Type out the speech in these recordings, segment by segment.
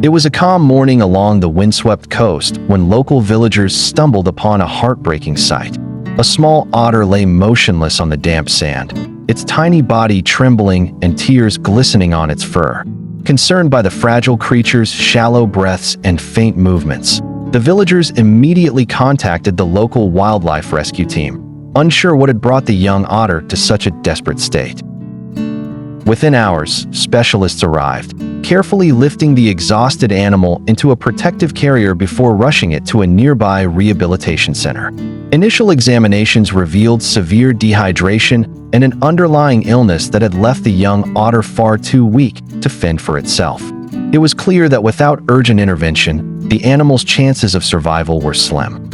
It was a calm morning along the windswept coast when local villagers stumbled upon a heartbreaking sight. A small otter lay motionless on the damp sand, its tiny body trembling and tears glistening on its fur. Concerned by the fragile creature's shallow breaths and faint movements, the villagers immediately contacted the local wildlife rescue team, unsure what had brought the young otter to such a desperate state. Within hours, specialists arrived, carefully lifting the exhausted animal into a protective carrier before rushing it to a nearby rehabilitation center. Initial examinations revealed severe dehydration and an underlying illness that had left the young otter far too weak to fend for itself. It was clear that without urgent intervention, the animal's chances of survival were slim.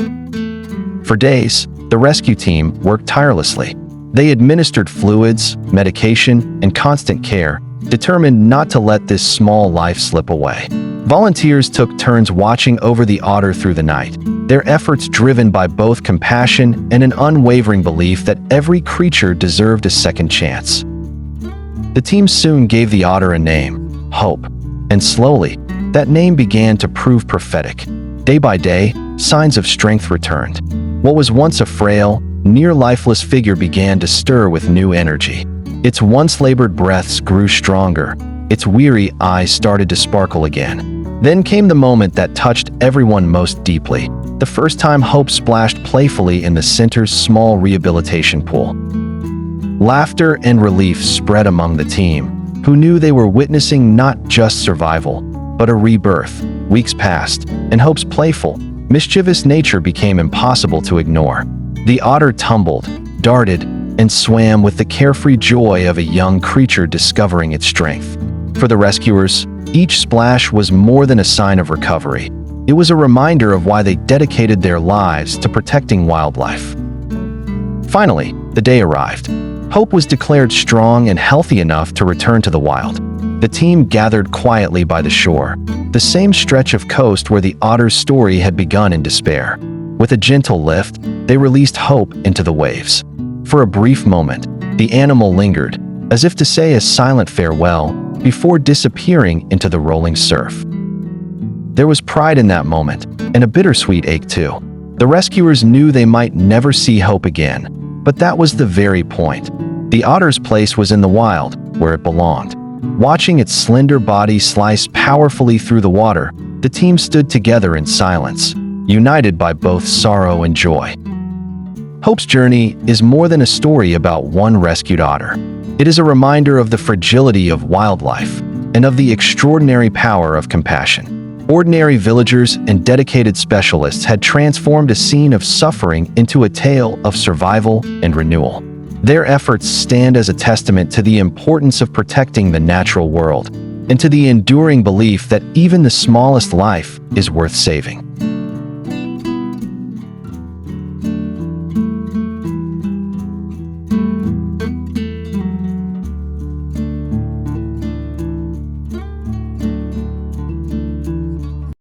For days, the rescue team worked tirelessly. They administered fluids, medication, and constant care, determined not to let this small life slip away. Volunteers took turns watching over the otter through the night, their efforts driven by both compassion and an unwavering belief that every creature deserved a second chance. The team soon gave the otter a name, Hope, and slowly, that name began to prove prophetic. Day by day, signs of strength returned. What was once a frail, near-lifeless figure began to stir with new energy. Its once labored breaths grew stronger. Its weary eyes started to sparkle again. Then came the moment that touched everyone most deeply. The first time Hope splashed playfully in the center's small rehabilitation pool. Laughter and relief spread among the team, who knew they were witnessing not just survival, but a rebirth. Weeks passed, and Hope's playful, mischievous nature became impossible to ignore. The otter tumbled, darted, and swam with the carefree joy of a young creature discovering its strength. For the rescuers, each splash was more than a sign of recovery. It was a reminder of why they dedicated their lives to protecting wildlife. Finally, the day arrived. Hope was declared strong and healthy enough to return to the wild. The team gathered quietly by the shore, the same stretch of coast where the otter's story had begun in despair. With a gentle lift, they released Hope into the waves. For a brief moment, the animal lingered, as if to say a silent farewell, before disappearing into the rolling surf. There was pride in that moment, and a bittersweet ache too. The rescuers knew they might never see Hope again, but that was the very point. The otter's place was in the wild, where it belonged. Watching its slender body slice powerfully through the water, the team stood together in silence, united by both sorrow and joy. Hope's journey is more than a story about one rescued otter. It is a reminder of the fragility of wildlife and of the extraordinary power of compassion. Ordinary villagers and dedicated specialists had transformed a scene of suffering into a tale of survival and renewal. Their efforts stand as a testament to the importance of protecting the natural world and to the enduring belief that even the smallest life is worth saving.